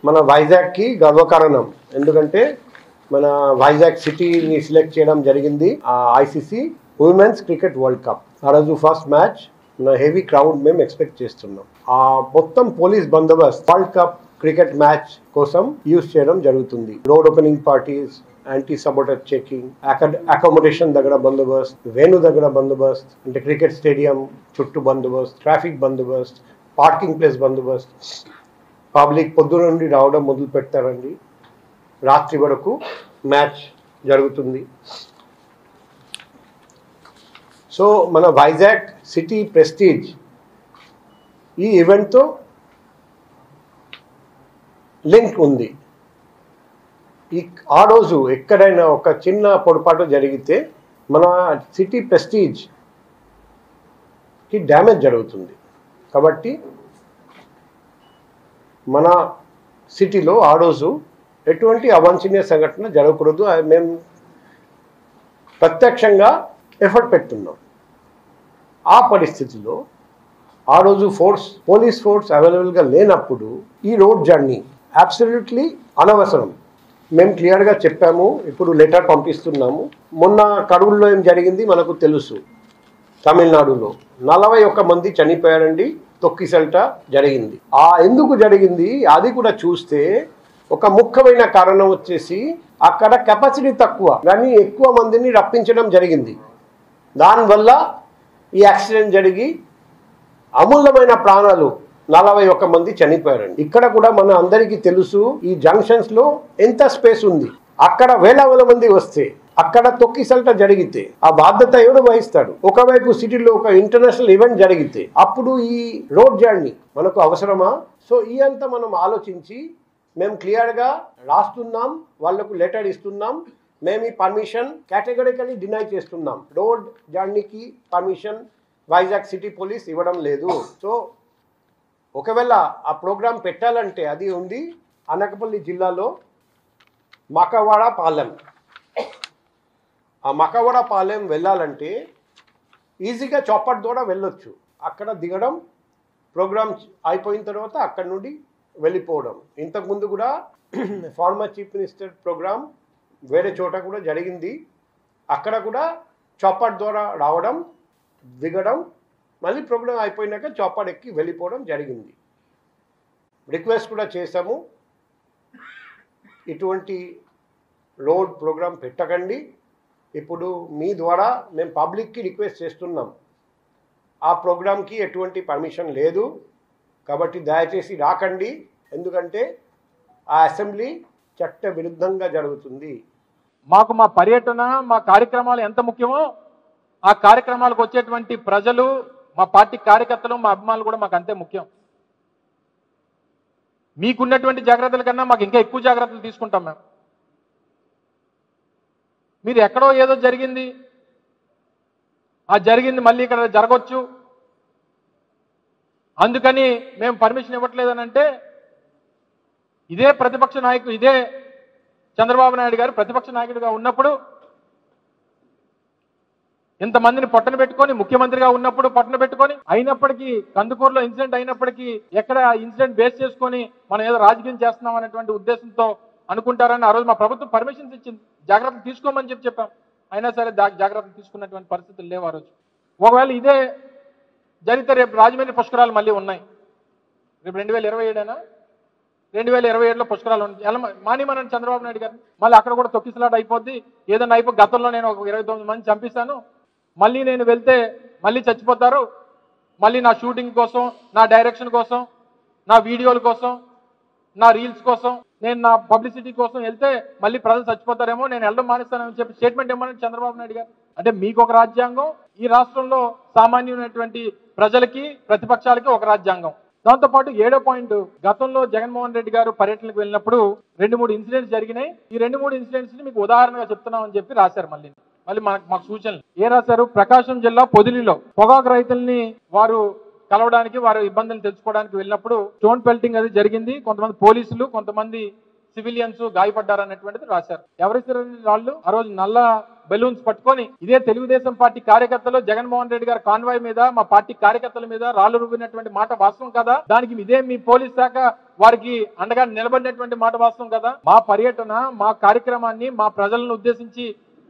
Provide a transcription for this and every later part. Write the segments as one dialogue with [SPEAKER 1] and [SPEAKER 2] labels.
[SPEAKER 1] మన వైజాగ్కి గర్వకారణం. ఎందుకంటే మన వైజాగ్ సిటీని సెలెక్ట్ చేయడం జరిగింది ICC women's cricket world cup. ఆ రోజు ఫస్ట్ మ్యాచ్ హెవీ క్రౌడ్ మేము ఎక్స్పెక్ట్ చేస్తున్నాం. ఆ మొత్తం పోలీస్ బందోబస్తు వరల్డ్ కప్ క్రికెట్ మ్యాచ్ కోసం యూజ్ చేయడం జరుగుతుంది. Road opening parties, anti sabotage checking, accommodation దగ్గర బందోబస్తు, వేణు దగ్గర బందోబస్తు, అంటే క్రికెట్ స్టేడియం చుట్టూ బందోబస్తు, ట్రాఫిక్ బందోబస్తు, పార్కింగ్ ప్లేస్ బందోబస్తు. పబ్లిక్ పొద్దున నుండి రావడం మొదలు పెడతారండి, రాత్రి వరకు మ్యాచ్ జరుగుతుంది. సో మన వైజాగ్ సిటీ ప్రెస్టీజ్ ఈ ఈవెంట్తో లింక్ ఉంది. ఆ రోజు ఎక్కడైనా ఒక చిన్న పొరపాటు జరిగితే మన సిటీ ప్రెస్టీజ్కి డ్యామేజ్ జరుగుతుంది. కాబట్టి మన సిటీలో ఆ రోజు ఎటువంటి అవాంఛనీయ సంఘటన జరగకూడదు. మేము ప్రత్యక్షంగా ఎఫర్ట్ పెడుతున్నాం. ఆ పరిస్థితిలో ఆ రోజు పోలీస్ ఫోర్స్ అవైలబుల్గా లేనప్పుడు ఈ రోడ్ జర్నీ అబ్సల్యూట్లీ అనవసరం. మేము క్లియర్గా చెప్పాము. ఇప్పుడు లెటర్ పంపిస్తున్నాము. మొన్న కడూరులో ఏం జరిగింది మనకు తెలుసు. తమిళనాడులో 41 మంది చనిపోయారండి. తొక్కిసల్ట జరిగింది. ఎందుకు జరిగింది అది కూడా చూస్తే ఒక ముఖ్యమైన కారణం వచ్చేసి అక్కడ కెపాసిటీ తక్కువ కానీ ఎక్కువ మందిని రప్పించడం జరిగింది. దానివల్ల ఈ యాక్సిడెంట్ జరిగి అమూల్యమైన ప్రాణాలు 41 మంది చనిపోయారండి. ఇక్కడ కూడా మన అందరికీ తెలుసు ఈ జంక్షన్స్లో ఎంత స్పేస్ ఉంది. అక్కడ వేల మంది వస్తే అక్కడ తొక్కిసల్ట జరిగితే ఆ బాధ్యత ఎవరు వహిస్తాడు? ఒకవైపు సిటీలో ఒక ఇంటర్నేషనల్ ఈవెంట్ జరిగితే అప్పుడు ఈ రోడ్ జర్నీ మనకు అవసరమా? సో ఈ అంతా మనం ఆలోచించి మేము క్లియర్గా రాస్తున్నాం, వాళ్లకు లెటర్ ఇస్తున్నాం. మేము ఈ పర్మిషన్ కేటగిరికలీ డినై చేస్తున్నాం. రోడ్ జర్నీకి పర్మిషన్ వైజాగ్ సిటీ పోలీస్ ఇవ్వడం లేదు. సో ఒకవేళ ఆ ప్రోగ్రాం పెట్టాలంటే అది ఉంది అనకాపల్లి జిల్లాలో మకవాడ పాలెం. ఆ మకవాడ పాలెం వెళ్ళాలంటే ఈజీగా చాపర్ ద్వారా వెళ్ళొచ్చు. అక్కడ దిగడం, ప్రోగ్రామ్ అయిపోయిన తర్వాత అక్కడ నుండి వెళ్ళిపోవడం. ఇంతకుముందు కూడా ఫార్మర్ చీఫ్ మినిస్టర్ ప్రోగ్రామ్ వేరే చోట కూడా జరిగింది. అక్కడ కూడా చాపర్ ద్వారా రావడం, దిగడం, మళ్ళీ ప్రోగ్రామ్ అయిపోయినాక చాపర్ ఎక్కి వెళ్ళిపోవడం జరిగింది. రిక్వెస్ట్ కూడా చేశాము, ఇటువంటి రోడ్ ప్రోగ్రామ్ పెట్టకండి. ఇప్పుడు మీ ద్వారా మేము పబ్లిక్కి రిక్వెస్ట్ చేస్తున్నాం. ఆ ప్రోగ్రామ్కి ఎటువంటి పర్మిషన్ లేదు కాబట్టి దయచేసి రాకండి. ఎందుకంటే ఆ అసెంబ్లీ చట్ట విరుద్ధంగా జరుగుతుంది.
[SPEAKER 2] మాకు మా పర్యటన, మా కార్యక్రమాలు ఎంత ముఖ్యమో ఆ కార్యక్రమాలకు వచ్చేటువంటి ప్రజలు, మా పార్టీ కార్యకర్తలు, మా అభిమానులు కూడా మాకు అంతే ముఖ్యం. మీకున్నటువంటి జాగ్రత్తల కన్నా మాకు ఇంకా ఎక్కువ జాగ్రత్తలు తీసుకుంటాం మేము. మీరు ఎక్కడో ఏదో జరిగింది, ఆ జరిగింది మళ్ళీ ఇక్కడ జరగవచ్చు, అందుకని మేము పర్మిషన్ ఇవ్వట్లేదని అంటే, ఇదే ప్రతిపక్ష నాయకుడు, ఇదే చంద్రబాబు నాయుడు గారు ప్రతిపక్ష నాయకుడిగా ఉన్నప్పుడు, ఇంతమందిని పట్టణ పెట్టుకొని, ముఖ్యమంత్రిగా ఉన్నప్పుడు పట్టణ పెట్టుకొని, అయినప్పటికీ కందుకూరులో ఇన్సిడెంట్ అయినప్పటికీ ఎక్కడ ఇన్సిడెంట్ బేస్ చేసుకొని మనం ఏదో రాజకీయం చేస్తున్నాం అనేటువంటి ఉద్దేశంతో అనుకుంటారని ఆ రోజు మా ప్రభుత్వం పర్మిషన్స్ ఇచ్చింది, జాగ్రత్తలు తీసుకోమని చెప్పాం. అయినా సరే జాగ్రత్తలు తీసుకున్నటువంటి పరిస్థితులు లేవు ఆ రోజు. ఒకవేళ ఇదే జరిగితే రేపు రాజమండ్రి పుష్కరాలు మళ్ళీ ఉన్నాయి. రేపు 2027 2027లో పుష్కరాలు ఉన్నాయి. ఎలా మానేమనండి చంద్రబాబు నాయుడు గారు. మళ్ళీ అక్కడ కూడా తొక్కిసలాట అయిపోద్ది. ఏదన్నా అయిపో, గతంలో నేను ఒక 29 మంది చంపేశాను, మళ్ళీ నేను వెళ్తే మళ్ళీ చచ్చిపోతారు, మళ్ళీ నా షూటింగ్ కోసం, నా డైరెక్షన్ కోసం, నా వీడియోల కోసం, నా రీల్స్ కోసం, నేను నా పబ్లిసిటీ కోసం వెళ్తే మళ్ళీ ప్రజలు చచ్చిపోతారేమో, నేను వెళ్ళడం మానేస్తానని చెప్పి స్టేట్మెంట్ ఇవ్వమని చంద్రబాబు నాయుడు గారు. అంటే మీకు ఒక రాజ్యాంగం, ఈ రాష్ట్రంలో సామాన్యమైనటువంటి ప్రజలకి, ప్రతిపక్షాలకి ఒక రాజ్యాంగం. దాంతోపాటు 7వ పాయింట్, గతంలో జగన్మోహన్ రెడ్డి గారు పర్యటనకు వెళ్ళినప్పుడు 2-3 ఇన్సిడెంట్స్ జరిగినాయి. ఈ 2-3 ఇన్సిడెంట్స్ ని మీకు ఉదాహరణగా చెప్తున్నామని చెప్పి రాశారు. మళ్ళీ మాకు సూచనలు ఏ రాశారు? ప్రకాశం జిల్లా పొదిలిలో పొగాకు రైతుల్ని వారు కలవడానికి, వారి ఇబ్బందులు తెలుసుకోవడానికి వెళ్ళినప్పుడు స్టోన్ పెల్టింగ్ అది జరిగింది. కొంతమంది పోలీసులు, కొంతమంది సివిలియన్స్ గాయపడ్డారు అనేటువంటిది రాశారు. ఎవరిస్తారు వాళ్ళు? ఆ రోజు నల్ల బెలూన్స్ పట్టుకొని ఇదే తెలుగుదేశం పార్టీ కార్యకర్తలు జగన్మోహన్ రెడ్డి గారి కాన్వాయ్ మీద మా పార్టీ కార్యకర్తల మీద రాళ్లు రువ్వినటువంటి మాట వాస్తవం కదా? దానికి ఇదే మీ పోలీస్ శాఖ వారికి అండగా నిలబడినటువంటి మాట వాస్తవం కదా? మా పర్యటన, మా కార్యక్రమాన్ని, మా ప్రజలను ఉద్దేశించి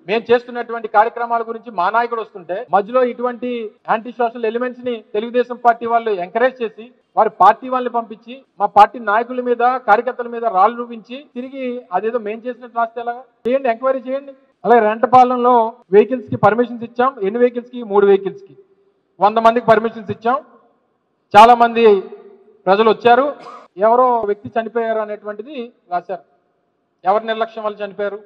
[SPEAKER 2] మేము చేస్తున్నటువంటి కార్యక్రమాల గురించి మా నాయకుడు వస్తుంటే మధ్యలో ఇటువంటి యాంటీ సోషల్ ఎలిమెంట్స్ ని తెలుగుదేశం పార్టీ వాళ్ళు ఎంకరేజ్ చేసి వారి పార్టీ వాళ్ళని పంపించి మా పార్టీ నాయకుల మీద, కార్యకర్తల మీద రాళ్ళు రూపించి తిరిగి అదేదో మేము చేసినట్టు రాస్తే ఎలాగా? చేయండి, ఎంక్వైరీ చేయండి. అలాగే రెంటపాలెంలో వెహికల్స్ కి పర్మిషన్స్ ఇచ్చాం. ఎన్ని వెహికల్స్ కి? 3 వెహికల్స్ కి 100 మందికి పర్మిషన్స్ ఇచ్చాం. చాలా మంది ప్రజలు వచ్చారు. ఎవరో వ్యక్తి చనిపోయారు అనేటువంటిది రాశారు. ఎవరి నిర్లక్ష్యం వల్ల చనిపోయారు?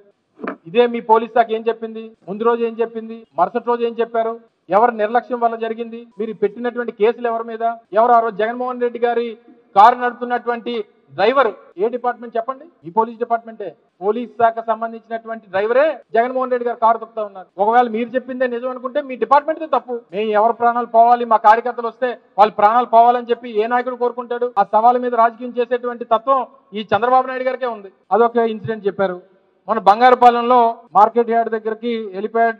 [SPEAKER 2] ఇదే మీ పోలీస్ శాఖ ఏం చెప్పింది? ముందు రోజు ఏం చెప్పింది? మరుసటి రోజు ఏం చెప్పారు? ఎవరి నిర్లక్ష్యం వల్ల జరిగింది? మీరు పెట్టినటువంటి కేసులు ఎవరి మీద? ఎవరు ఆ రోజు జగన్మోహన్ రెడ్డి గారి కారు నడుపుతున్నటువంటి డ్రైవర్ ఏ డిపార్ట్మెంట్ చెప్పండి? ఈ పోలీస్ డిపార్ట్మెంటే. పోలీస్ శాఖ సంబంధించినటువంటి డ్రైవరే జగన్మోహన్ రెడ్డి గారు కారు తొక్కుతా ఉన్నారు. ఒకవేళ మీరు చెప్పిందే నిజం అనుకుంటే మీ డిపార్ట్మెంట్ తప్పు. మేము ఎవరి ప్రాణాలు పోవాలి, మా కార్యకర్తలు వస్తే వాళ్ళ ప్రాణాలు పోవాలని చెప్పి ఏ నాయకుడు కోరుకుంటాడు? ఆ సవాల్ మీద రాజకీయం చేసేటువంటి తత్వం ఈ చంద్రబాబు నాయుడు గారికే ఉంది. అదొక ఇన్సిడెంట్ చెప్పారు. మన బంగారుపాలెంలో మార్కెట్ యార్డ్ దగ్గరికి హెలిప్యాడ్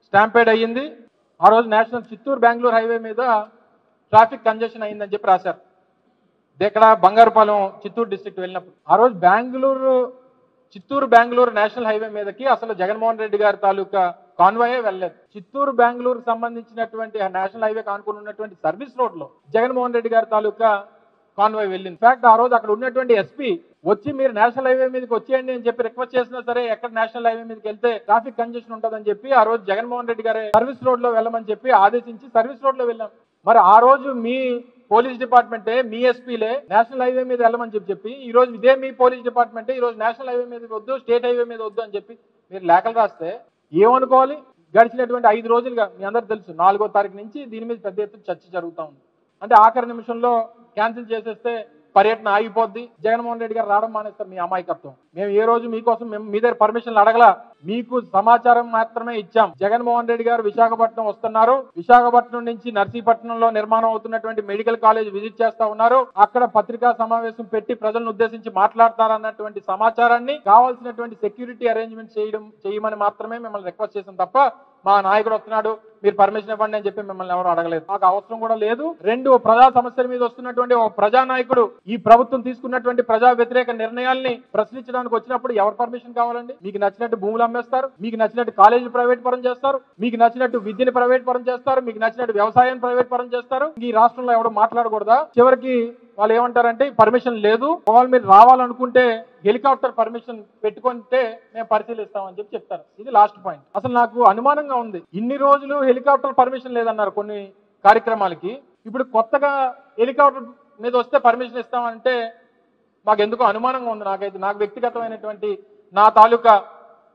[SPEAKER 2] స్టాంపేడ్ అయ్యింది. ఆ రోజు నేషనల్ చిత్తూరు బెంగళూరు హైవే మీద ట్రాఫిక్ కంజెషన్ అయిందని చెప్పి రాశారు. ఇక్కడ బంగారుపాలెం చిత్తూరు డిస్ట్రిక్ట్ వెళ్ళినప్పుడు ఆ రోజు చిత్తూరు బెంగళూరు నేషనల్ హైవే మీదకి అసలు జగన్మోహన్ రెడ్డి గారి తాలూకా కాన్వాయే వెళ్ళలేదు. చిత్తూరు బెంగళూరు సంబంధించినటువంటి నేషనల్ హైవే కానుకుని ఉన్నటువంటి సర్వీస్ రోడ్ లో జగన్మోహన్ రెడ్డి గారి తాలూకా కాన్వాయ్ వెళ్ళింది. ఇన్ఫాక్ట్ ఆ రోజు అక్కడ ఉన్నటువంటి ఎస్పీ వచ్చి మీరు నేషనల్ హైవే మీదకి వచ్చేయండి అని చెప్పి రిక్వెస్ట్ చేసినా సరే ఎక్కడ నేషనల్ హైవే మీదకి వెళ్తే ట్రాఫిక్ కంజెషన్ ఉంటుందని చెప్పి ఆ రోజు జగన్మోహన్ రెడ్డి గారే సర్వీస్ రోడ్ లో వెళ్ళమని చెప్పి ఆదేశించి సర్వీస్ రోడ్ లో వెళ్ళాం. మరి ఆ రోజు మీ పోలీస్ డిపార్ట్మెంటే, మీ ఎస్పీలే నేషనల్ హైవే మీద వెళ్ళమని చెప్పి ఈ రోజు ఇదే మీ పోలీస్ డిపార్ట్మెంటే ఈ రోజు నేషనల్ హైవే మీద వద్దు, స్టేట్ హైవే మీద వద్దు అని చెప్పి మీరు లేఖలు రాస్తే ఏమనుకోవాలి? గడిచినటువంటి 5 రోజులుగా మీ అందరికి తెలుసు 4వ తారీఖు నుంచి దీని మీద పెద్ద ఎత్తున చర్చ జరుగుతూ ఉంది. అంటే ఆఖరి నిమిషంలో క్యాన్సిల్ చేసేస్తే పర్యటన ఆగిపోద్ది, జగన్మోహన్ రెడ్డి గారు రావడం మానేస్తారు. మీ అమాయకత్వం. మేము ఏ రోజు మీకోసం మీ దగ్గర పర్మిషన్లు అడగలా, మీకు సమాచారం మాత్రమే ఇచ్చాం. జగన్మోహన్ రెడ్డి గారు విశాఖపట్నం వస్తున్నారు, విశాఖపట్నం నుంచి నర్సీపట్నంలో నిర్మాణం అవుతున్నటువంటి మెడికల్ కాలేజ్ విజిట్ చేస్తా ఉన్నారు, అక్కడ పత్రికా సమావేశం పెట్టి ప్రజలను ఉద్దేశించి మాట్లాడతారన్నటువంటి సమాచారాన్ని కావాల్సినటువంటి సెక్యూరిటీ అరేంజ్మెంట్ చేయమని మాత్రమే మిమ్మల్ని రిక్వెస్ట్ చేసాం తప్ప మా నాయకుడు వస్తున్నాడు మీరు పర్మిషన్ ఇవ్వండి అని చెప్పి మిమ్మల్ని ఎవరు అడగలేదు. మాకు అవసరం కూడా లేదు. 2 ప్రజా సమస్యల మీద వస్తున్నటువంటి ఒక ప్రజానాయకుడు ఈ ప్రభుత్వం తీసుకున్నటువంటి ప్రజా వ్యతిరేక నిర్ణయాల్ని ప్రశ్నించడానికి వచ్చినప్పుడు ఎవరు పర్మిషన్ కావాలండి? మీకు నచ్చినట్టు భూములు అమ్మేస్తారు, మీకు నచ్చినట్టు కాలేజీ ప్రైవేట్ పరం చేస్తారు, మీకు నచ్చినట్టు విద్యని ప్రైవేట్ పరం చేస్తారు, మీకు నచ్చినట్టు వ్యవసాయం ప్రైవేట్ పరం చేస్తారు. ఈ రాష్ట్రంలో ఎవరు మాట్లాడకూడదా? చివరికి వాళ్ళు ఏమంటారంటే పర్మిషన్ లేదు, ఒకవేళ మీరు రావాలనుకుంటే హెలికాప్టర్ పర్మిషన్ పెట్టుకుంటే మేము పరిశీలిస్తామని చెప్పి చెప్తారు. ఇది లాస్ట్ పాయింట్. అసలు నాకు అనుమానంగా ఉంది, ఇన్ని రోజులు హెలికాప్టర్ పర్మిషన్ లేదన్నారు కొన్ని కార్యక్రమాలకి, ఇప్పుడు కొత్తగా హెలికాప్టర్ మీద వస్తే పర్మిషన్ ఇస్తామంటే మాకు ఎందుకో అనుమానంగా ఉంది. నాకు వ్యక్తిగతమైనటువంటి నా తాలూకా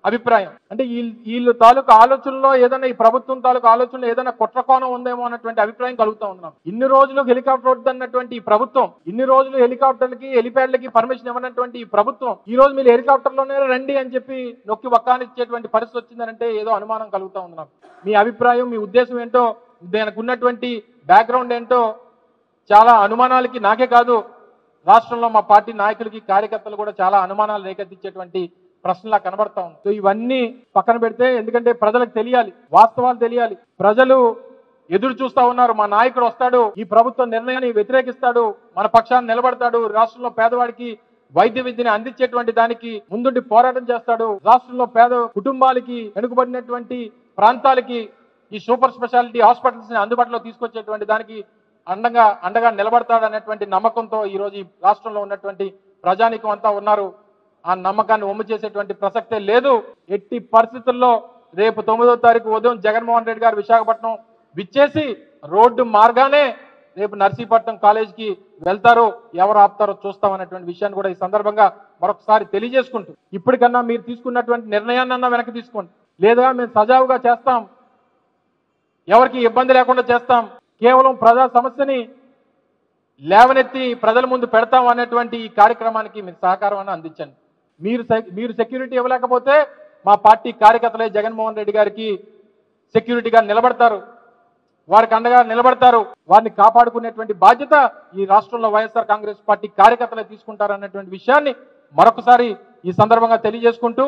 [SPEAKER 2] అభిప్రాయం అంటే వీళ్ళు తాలూకా ఆలోచనలో ఏదైనా ఈ ప్రభుత్వం తాలూకా ఆలోచనలో ఏదైనా కుట్రకోణం ఉందేమో అన్నటువంటి అభిప్రాయం కలుగుతూ ఉన్నాం. ఇన్ని రోజులు హెలికాప్టర్ వద్దన్నటువంటి ఈ ప్రభుత్వం, ఇన్ని రోజులు హెలికాప్టర్లకి హెలిప్యాడ్లకి పర్మిషన్ ఇవ్వనటువంటి ఈ ప్రభుత్వం ఈ రోజు మీరు హెలికాప్టర్లోనే రండి అని చెప్పి నొక్కి వక్కానిచ్చేటువంటి పరిస్థితి వచ్చిందంటే ఏదో అనుమానం కలుగుతూ ఉంది నాకు. మీ అభిప్రాయం, మీ ఉద్దేశం ఏంటో, దానికి ఉన్నటువంటి బ్యాక్గ్రౌండ్ ఏంటో చాలా అనుమానాలకి నాకే కాదు రాష్ట్రంలో మా పార్టీ నాయకులకి కార్యకర్తలు కూడా చాలా అనుమానాలు రేకెత్తించేటువంటి ప్రశ్నలా కనబడతా ఉంది. సో ఇవన్నీ పక్కన పెడితే, ఎందుకంటే ప్రజలకు తెలియాలి, వాస్తవాలు తెలియాలి. ప్రజలు ఎదురు చూస్తా ఉన్నారు, మా నాయకుడు వస్తాడు, ఈ ప్రభుత్వ నిర్ణయాన్ని వ్యతిరేకిస్తాడు, మన పక్షాన్ని నిలబడతాడు, రాష్ట్రంలో పేదవాడికి వైద్య విద్యని అందించేటువంటి దానికి ముందుండి పోరాటం చేస్తాడు, రాష్ట్రంలో పేద కుటుంబాలకి వెనుకబడినటువంటి ప్రాంతాలకి ఈ సూపర్ స్పెషాలిటీ హాస్పిటల్స్ ని అందుబాటులో తీసుకొచ్చేటువంటి దానికి అండగా నిలబడతాడు అనేటువంటి నమ్మకంతో ఈ రోజు ఈ రాష్ట్రంలో ఉన్నటువంటి ప్రజానీకం అంతా ఉన్నారు. ఆ నమ్మకాన్ని ఒమ్ము చేసేటువంటి ప్రసక్తే లేదు. ఎట్టి పరిస్థితుల్లో రేపు 9వ తారీఖు ఉదయం జగన్మోహన్ రెడ్డి గారు విశాఖపట్నం విచ్చేసి రోడ్డు మార్గానే రేపు నర్సీపట్నం కాలేజీకి వెళ్తారు. ఎవరు ఆపుతారో చూస్తామనేటువంటి విషయాన్ని కూడా ఈ సందర్భంగా మరొకసారి తెలియజేసుకుంటూ, ఇప్పటికన్నా మీరు తీసుకున్నటువంటి నిర్ణయాన్ని వెనక్కి తీసుకోండి, లేదా మేము సజావుగా చేస్తాం, ఎవరికి ఇబ్బంది లేకుండా చేస్తాం, కేవలం ప్రజా సమస్యని లేవనెత్తి ప్రజల ముందు పెడతాం అనేటువంటి ఈ కార్యక్రమానికి మీరు సహకారం అందించండి. మీరు సెక్యూరిటీ ఇవ్వలేకపోతే మా పార్టీ కార్యకర్తలే జగన్మోహన్ రెడ్డి గారికి సెక్యూరిటీగా నిలబడతారు, వారికి అండగా నిలబడతారు. వారిని కాపాడుకునేటువంటి బాధ్యత ఈ రాష్ట్రంలో వైఎస్ఆర్ కాంగ్రెస్ పార్టీ కార్యకర్తలే తీసుకుంటారనేటువంటి విషయాన్ని మరొకసారి ఈ సందర్భంగా తెలియజేసుకుంటూ